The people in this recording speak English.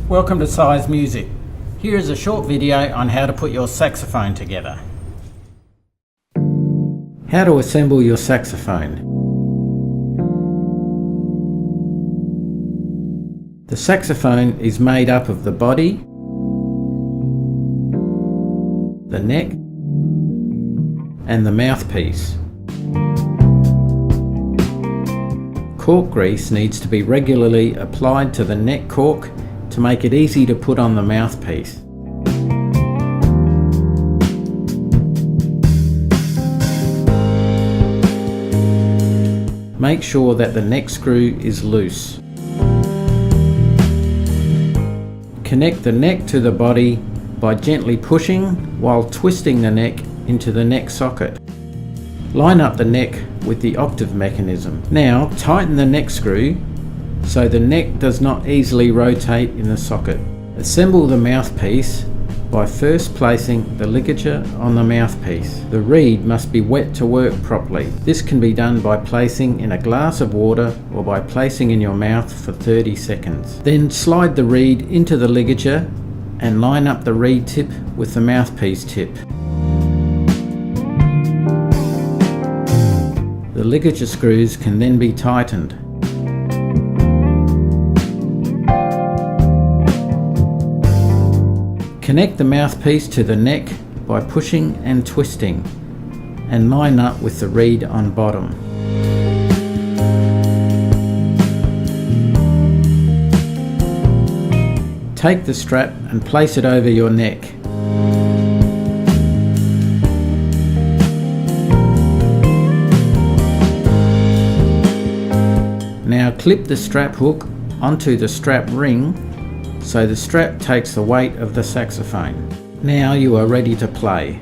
Welcome to Size Music. Here is a short video on how to put your saxophone together. How to assemble your saxophone. The saxophone is made up of the body, the neck, and the mouthpiece. Cork grease needs to be regularly applied to the neck cork to make it easy to put on the mouthpiece. Make sure that the neck screw is loose. Connect the neck to the body by gently pushing while twisting the neck into the neck socket. Line up the neck with the octave mechanism. Now tighten the neck screw so the neck does not easily rotate in the socket. Assemble the mouthpiece by first placing the ligature on the mouthpiece. The reed must be wet to work properly. This can be done by placing in a glass of water or by placing in your mouth for 30 seconds. Then slide the reed into the ligature and line up the reed tip with the mouthpiece tip. The ligature screws can then be tightened. Connect the mouthpiece to the neck by pushing and twisting, and line up with the reed on bottom. Take the strap and place it over your neck. Now clip the strap hook onto the strap ring so the strap takes the weight of the saxophone. Now you are ready to play.